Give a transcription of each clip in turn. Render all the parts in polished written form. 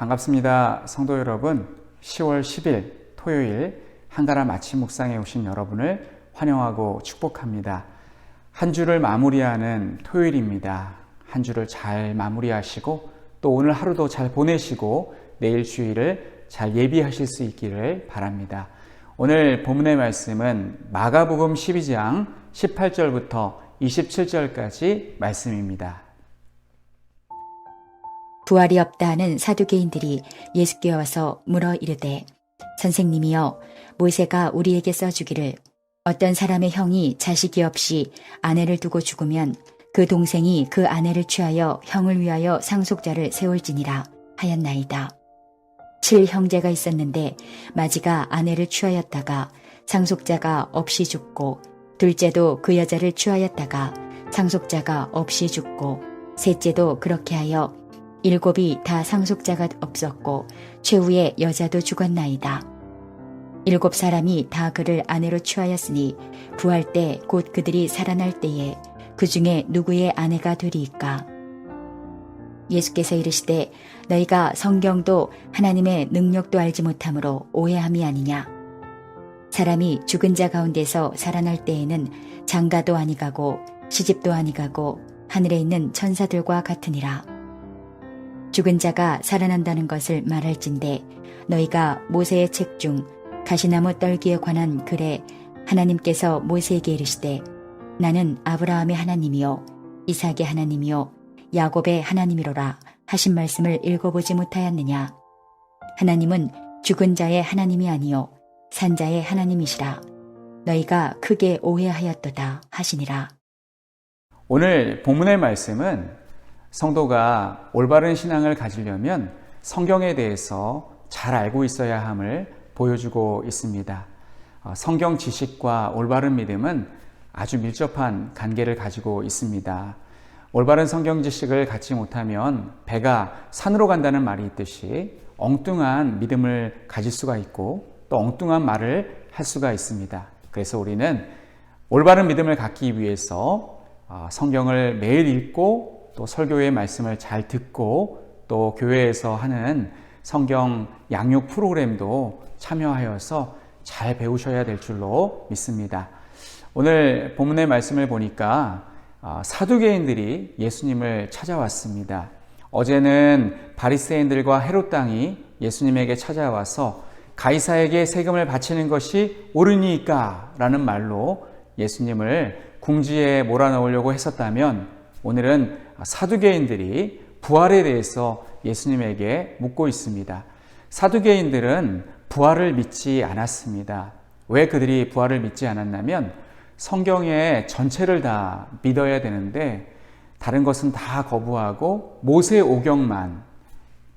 반갑습니다. 성도 여러분, 10월 10일 토요일 한가람 아침 묵상에 오신 여러분을 환영하고 축복합니다. 한 주를 마무리하는 토요일입니다. 한 주를 잘 마무리하시고 또 오늘 하루도 잘 보내시고 내일 주일을 잘 예비하실 수 있기를 바랍니다. 오늘 본문의 말씀은 마가복음 12장 18절부터 27절까지 말씀입니다. 부활이 없다 하는 사두개인들이 예수께 와서 물어 이르되, 선생님이여, 모세가 우리에게 써주기를 어떤 사람의 형이 자식이 없이 아내를 두고 죽으면 그 동생이 그 아내를 취하여 형을 위하여 상속자를 세울지니라 하였나이다. 7형제가 있었는데 마지가 아내를 취하였다가 상속자가 없이 죽고, 둘째도 그 여자를 취하였다가 상속자가 없이 죽고, 셋째도 그렇게 하여 7이 다 상속자가 없었고 최후의 여자도 죽었나이다. 7사람이 다 그를 아내로 취하였으니 부활 때 곧 그들이 살아날 때에 그 중에 누구의 아내가 되리이까? 예수께서 이르시되, 너희가 성경도 하나님의 능력도 알지 못함으로 오해함이 아니냐? 사람이 죽은 자 가운데서 살아날 때에는 장가도 아니가고 시집도 아니가고 하늘에 있는 천사들과 같으니라. 죽은 자가 살아난다는 것을 말할진대 너희가 모세의 책 중 가시나무 떨기에 관한 글에 하나님께서 모세에게 이르시되 나는 아브라함의 하나님이요 이삭의 하나님이요 야곱의 하나님이로라 하신 말씀을 읽어보지 못하였느냐? 하나님은 죽은 자의 하나님이 아니요 산 자의 하나님이시라. 너희가 크게 오해하였도다 하시니라. 오늘 본문의 말씀은 성도가 올바른 신앙을 가지려면 성경에 대해서 잘 알고 있어야 함을 보여주고 있습니다. 성경 지식과 올바른 믿음은 아주 밀접한 관계를 가지고 있습니다. 올바른 성경 지식을 갖지 못하면 배가 산으로 간다는 말이 있듯이 엉뚱한 믿음을 가질 수가 있고 또 엉뚱한 말을 할 수가 있습니다. 그래서 우리는 올바른 믿음을 갖기 위해서 성경을 매일 읽고 또 설교의 말씀을 잘 듣고 또 교회에서 하는 성경 양육 프로그램도 참여하여서 잘 배우셔야 될 줄로 믿습니다. 오늘 본문의 말씀을 보니까 사두개인들이 예수님을 찾아왔습니다. 어제는 바리새인들과 헤롯 당이 예수님에게 찾아와서 가이사에게 세금을 바치는 것이 옳으니까 라는 말로 예수님을 궁지에 몰아넣으려고 했었다면 오늘은 사두개인들이 부활에 대해서 예수님에게 묻고 있습니다. 사두개인들은 부활을 믿지 않았습니다. 왜 그들이 부활을 믿지 않았냐면 성경의 전체를 다 믿어야 되는데 다른 것은 다 거부하고 모세 오경만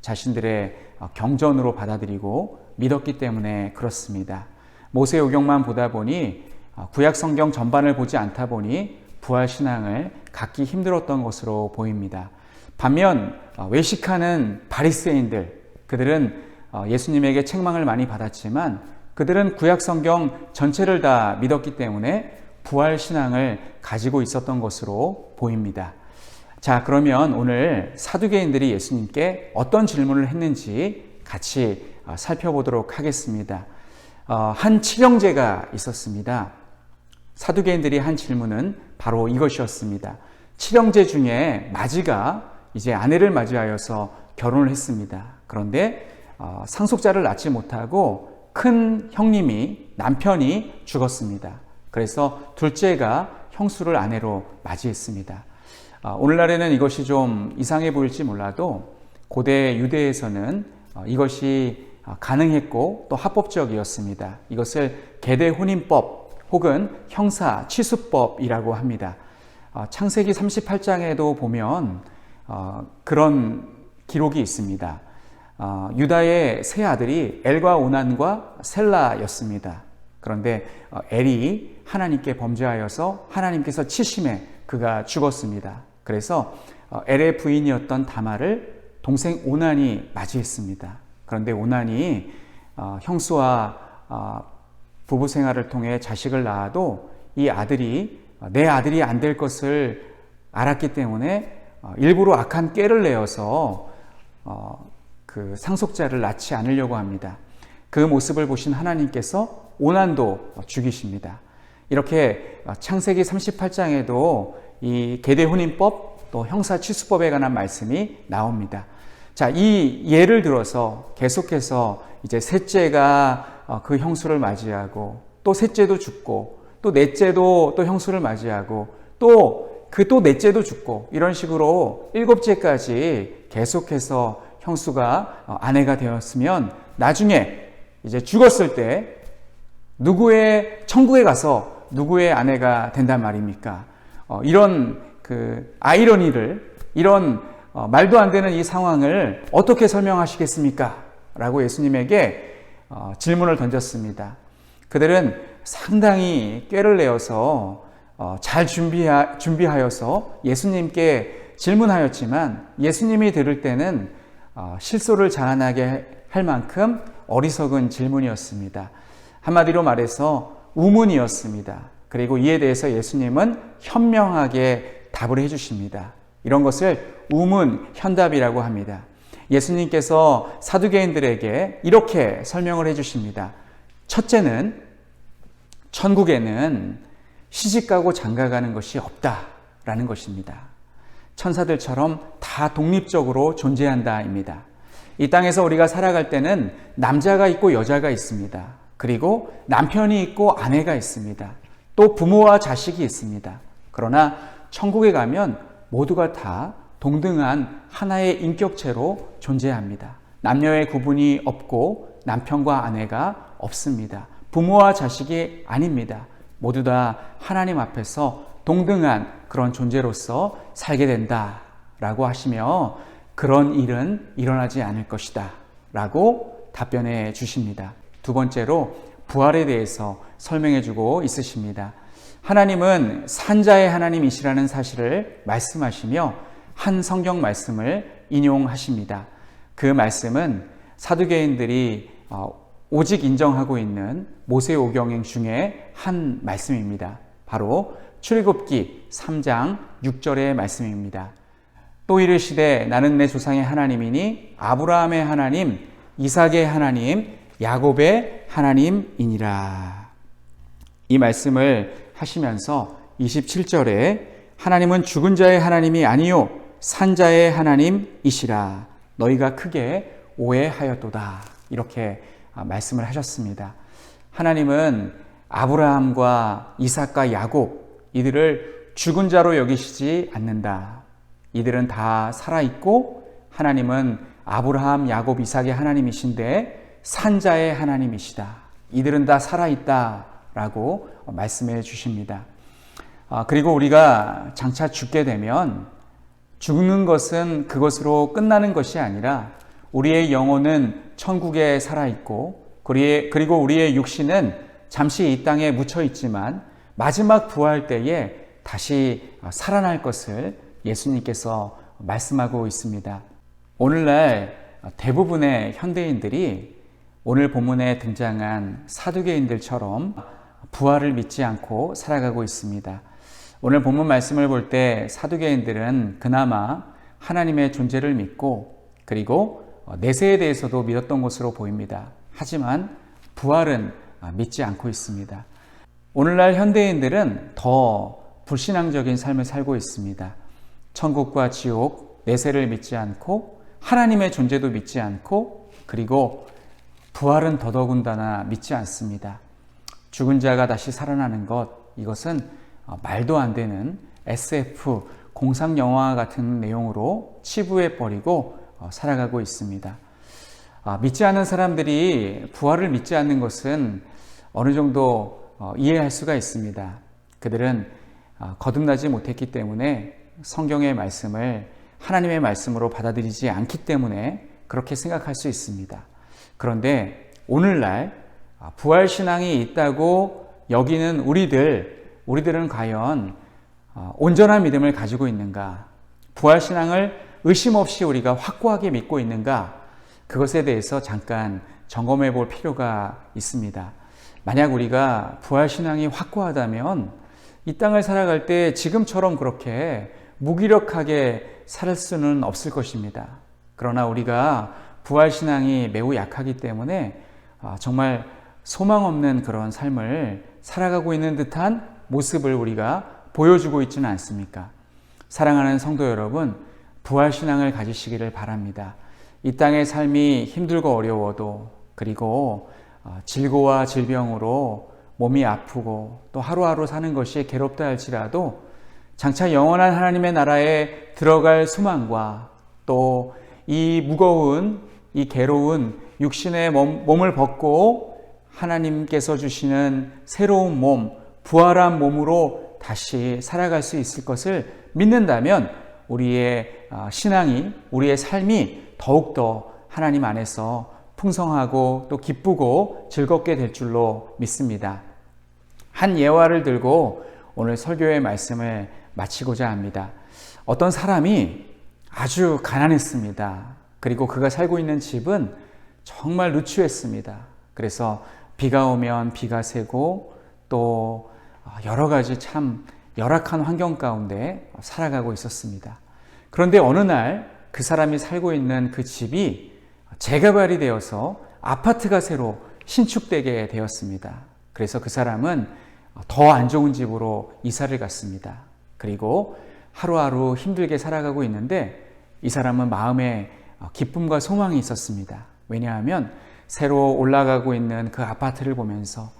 자신들의 경전으로 받아들이고 믿었기 때문에 그렇습니다. 모세 오경만 보다 보니 구약 성경 전반을 보지 않다 보니 부활 신앙을 갖기 힘들었던 것으로 보입니다. 반면 외식하는 바리새인들, 그들은 예수님에게 책망을 많이 받았지만 그들은 구약 성경 전체를 다 믿었기 때문에 부활 신앙을 가지고 있었던 것으로 보입니다. 자, 그러면 오늘 사두개인들이 예수님께 어떤 질문을 했는지 같이 살펴보도록 하겠습니다. 한 칠형제가 있었습니다. 사두개인들이 한 질문은 바로 이것이었습니다. 칠형제 중에 마지가 이제 아내를 맞이하여서 결혼을 했습니다. 그런데 상속자를 낳지 못하고 큰 형님이 남편이 죽었습니다. 그래서 둘째가 형수를 아내로 맞이했습니다. 오늘날에는 이것이 좀 이상해 보일지 몰라도 고대 유대에서는 이것이 가능했고 또 합법적이었습니다. 이것을 계대혼인법 혹은 형사취수법이라고 합니다. 창세기 38장에도 보면 그런 기록이 있습니다. 유다의 세 아들이 엘과 오난과 셀라였습니다. 그런데 엘이 하나님께 범죄하여서 하나님께서 치심에 그가 죽었습니다. 그래서 엘의 부인이었던 다말을 동생 오난이 맞이했습니다. 그런데 오난이 형수와 부부 생활을 통해 자식을 낳아도 이 아들이 내 아들이 안 될 것을 알았기 때문에 일부러 악한 꾀를 내어서 그 상속자를 낳지 않으려고 합니다. 그 모습을 보신 하나님께서 오난도 죽이십니다. 이렇게 창세기 38장에도 이 계대혼인법 또 형사취수법에 관한 말씀이 나옵니다. 자, 이 예를 들어서 계속해서 이제 셋째가 그 형수를 맞이하고 또 셋째도 죽고 또 넷째도 또 형수를 맞이하고 또 넷째도 죽고 이런 식으로 일곱째까지 계속해서 형수가 아내가 되었으면 나중에 이제 죽었을 때 누구의 천국에 가서 누구의 아내가 된단 말입니까? 이런 그 아이러니를 이런 말도 안 되는 이 상황을 어떻게 설명하시겠습니까? 라고 예수님에게 질문을 던졌습니다. 그들은 상당히 꾀를 내어서 잘 준비하여서 예수님께 질문하였지만 예수님이 들을 때는 실소를 자아나게 할 만큼 어리석은 질문이었습니다. 한마디로 말해서 우문이었습니다. 그리고 이에 대해서 예수님은 현명하게 답을 해주십니다. 이런 것을 우문현답이라고 합니다. 예수님께서 사두개인들에게 이렇게 설명을 해주십니다. 첫째는 천국에는 시집가고 장가가는 것이 없다라는 것입니다. 천사들처럼 다 독립적으로 존재한다입니다. 이 땅에서 우리가 살아갈 때는 남자가 있고 여자가 있습니다. 그리고 남편이 있고 아내가 있습니다. 또 부모와 자식이 있습니다. 그러나 천국에 가면 모두가 다 동등한 하나의 인격체로 존재합니다. 남녀의 구분이 없고 남편과 아내가 없습니다. 부모와 자식이 아닙니다. 모두 다 하나님 앞에서 동등한 그런 존재로서 살게 된다라고 하시며 그런 일은 일어나지 않을 것이다 라고 답변해 주십니다. 두 번째로 부활에 대해서 설명해 주고 있으십니다. 하나님은 산자의 하나님이시라는 사실을 말씀하시며 한 성경 말씀을 인용하십니다. 그 말씀은 사두개인들이 오직 인정하고 있는 모세오경행 중에 한 말씀입니다. 바로 출애굽기 3장 6절의 말씀입니다. 또 이르시되 나는 내 조상의 하나님이니 아브라함의 하나님, 이삭의 하나님, 야곱의 하나님이니라. 이 말씀을 하시면서 27절에 하나님은 죽은 자의 하나님이 아니요 산자의 하나님이시라. 너희가 크게 오해하였도다. 이렇게 말씀을 하셨습니다. 하나님은 아브라함과 이삭과 야곱 이들을 죽은 자로 여기시지 않는다. 이들은 다 살아있고 하나님은 아브라함, 야곱, 이삭의 하나님이신데 산자의 하나님이시다. 이들은 다 살아있다라고 말씀해 주십니다. 그리고 우리가 장차 죽게 되면 죽는 것은 그것으로 끝나는 것이 아니라 우리의 영혼은 천국에 살아있고 그리고 우리의 육신은 잠시 이 땅에 묻혀 있지만 마지막 부활 때에 다시 살아날 것을 예수님께서 말씀하고 있습니다. 오늘날 대부분의 현대인들이 오늘 본문에 등장한 사두개인들처럼 부활을 믿지 않고 살아가고 있습니다. 오늘 본문 말씀을 볼 때 사두개인들은 그나마 하나님의 존재를 믿고 그리고 내세에 대해서도 믿었던 것으로 보입니다. 하지만 부활은 믿지 않고 있습니다. 오늘날 현대인들은 더 불신앙적인 삶을 살고 있습니다. 천국과 지옥, 내세를 믿지 않고 하나님의 존재도 믿지 않고 그리고 부활은 더더군다나 믿지 않습니다. 죽은 자가 다시 살아나는 것, 이것은 말도 안 되는 SF 공상 영화 같은 내용으로 치부해버리고 살아가고 있습니다. 믿지 않는 사람들이 부활을 믿지 않는 것은 어느 정도 이해할 수가 있습니다. 그들은 거듭나지 못했기 때문에 성경의 말씀을 하나님의 말씀으로 받아들이지 않기 때문에 그렇게 생각할 수 있습니다. 그런데 오늘날 부활신앙이 있다고 여기는 우리들은 과연 온전한 믿음을 가지고 있는가? 부활신앙을 의심 없이 우리가 확고하게 믿고 있는가? 그것에 대해서 잠깐 점검해 볼 필요가 있습니다. 만약 우리가 부활신앙이 확고하다면 이 땅을 살아갈 때 지금처럼 그렇게 무기력하게 살 수는 없을 것입니다. 그러나 우리가 부활신앙이 매우 약하기 때문에 정말 소망 없는 그런 삶을 살아가고 있는 듯한 모습을 우리가 보여주고 있지는 않습니까? 사랑하는 성도 여러분, 부활신앙을 가지시기를 바랍니다. 이 땅의 삶이 힘들고 어려워도, 그리고 질고와 질병으로 몸이 아프고 또 하루하루 사는 것이 괴롭다 할지라도 장차 영원한 하나님의 나라에 들어갈 소망과 또 이 무거운, 이 괴로운 육신의 몸을 벗고 하나님께서 주시는 새로운 몸, 부활한 몸으로 다시 살아갈 수 있을 것을 믿는다면 우리의 신앙이, 우리의 삶이 더욱더 하나님 안에서 풍성하고 또 기쁘고 즐겁게 될 줄로 믿습니다. 한 예화를 들고 오늘 설교의 말씀을 마치고자 합니다. 어떤 사람이 아주 가난했습니다. 그리고 그가 살고 있는 집은 정말 누추했습니다. 그래서 비가 오면 비가 새고 또 여러 가지 참 열악한 환경 가운데 살아가고 있었습니다. 그런데 어느 날 그 사람이 살고 있는 그 집이 재개발이 되어서 아파트가 새로 신축되게 되었습니다. 그래서 그 사람은 더 안 좋은 집으로 이사를 갔습니다. 그리고 하루하루 힘들게 살아가고 있는데 이 사람은 마음에 기쁨과 소망이 있었습니다. 왜냐하면 새로 올라가고 있는 그 아파트를 보면서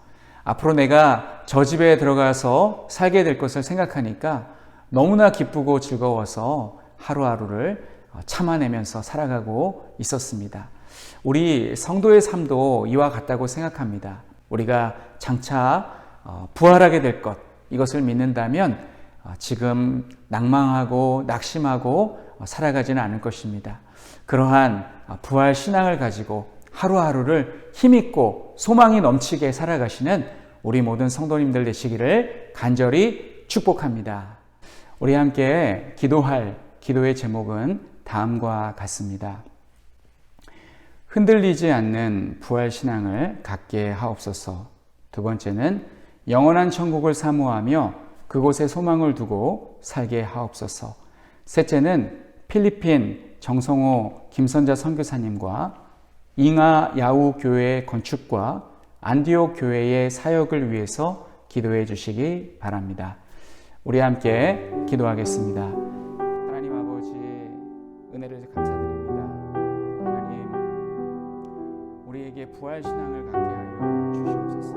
앞으로 내가 저 집에 들어가서 살게 될 것을 생각하니까 너무나 기쁘고 즐거워서 하루하루를 참아내면서 살아가고 있었습니다. 우리 성도의 삶도 이와 같다고 생각합니다. 우리가 장차 부활하게 될 것, 이것을 믿는다면 지금 낭망하고 낙심하고 살아가지는 않을 것입니다. 그러한 부활 신앙을 가지고 하루하루를 힘있고 소망이 넘치게 살아가시는 우리 모든 성도님들 되시기를 간절히 축복합니다. 우리 함께 기도할 기도의 제목은 다음과 같습니다. 흔들리지 않는 부활 신앙을 갖게 하옵소서. 두 번째는 영원한 천국을 사모하며 그곳에 소망을 두고 살게 하옵소서. 셋째는 필리핀 정성호 김선자 선교사님과 잉하 야후 교회 건축과 안디옥 교회의 사역을 위해서 기도해 주시기 바랍니다. 우리 함께 기도하겠습니다. 하나님 아버지, 은혜를 감사드립니다. 하나님, 우리에게 부활 신앙을 갖게 하여 주시옵소서.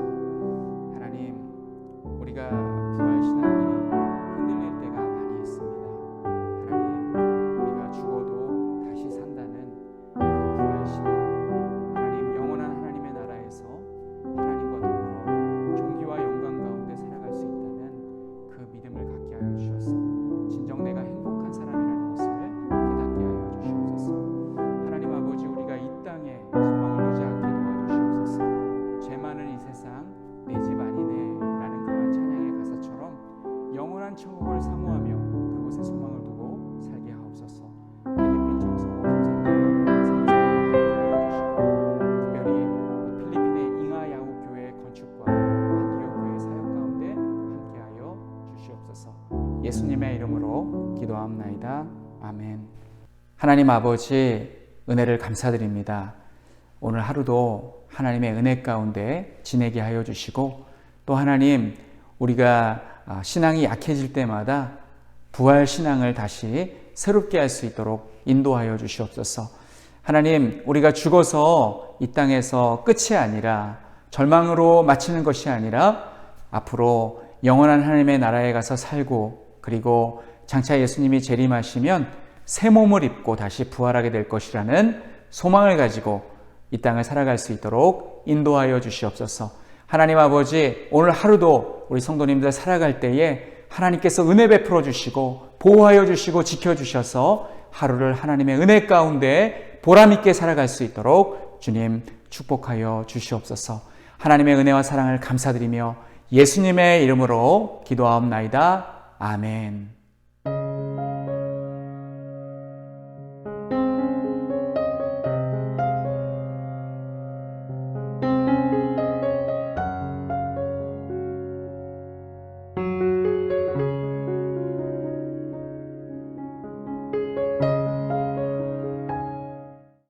하나님, 우리가 부활 신앙이 흔들릴 때가 많이 있습니다. 하나님, 우리가 죽어도 다시 산다는 그 부활 신앙, 하나님, 영원한 하나님의 나라에서 하나님과 더불어 존귀와 영광 가운데 살아갈 수 있다는 그 믿음을 갖게 하여 주셔서 진정 내가 행복한 사람이라는 것을 깨닫게 하여 주시옵소서. 하나님 아버지, 우리가 이 땅에 소망을 두지 않게 도와주시옵소서. 죄 많은 이 세상 내 집 아니네 라는 그러한 찬양의 가사처럼 영원한 천국을 사모하며 그곳에 소망을 두고 살게 하옵소서. 필리핀 정성호 김선자 선교사님과 함께하여 주시고, 특별히 필리핀의 잉하 야후 교회 건축과 안디옥 교회 사역 가운데 함께하여 주시옵소서. 예수님의 이름으로 기도합나이다. 아멘. 하나님 아버지, 은혜를 감사드립니다. 오늘 하루도 하나님의 은혜 가운데 지내게 하여 주시고, 또 하나님, 우리가 신앙이 약해질 때마다 부활 신앙을 다시 새롭게 할 수 있도록 인도하여 주시옵소서. 하나님, 우리가 죽어서 이 땅에서 끝이 아니라 절망으로 마치는 것이 아니라 앞으로 영원한 하나님의 나라에 가서 살고, 그리고 장차 예수님이 재림하시면 새 몸을 입고 다시 부활하게 될 것이라는 소망을 가지고 이 땅을 살아갈 수 있도록 인도하여 주시옵소서. 하나님 아버지, 오늘 하루도 우리 성도님들 살아갈 때에 하나님께서 은혜 베풀어 주시고 보호하여 주시고 지켜주셔서 하루를 하나님의 은혜 가운데 보람있게 살아갈 수 있도록 주님 축복하여 주시옵소서. 하나님의 은혜와 사랑을 감사드리며 예수님의 이름으로 기도하옵나이다. 아멘.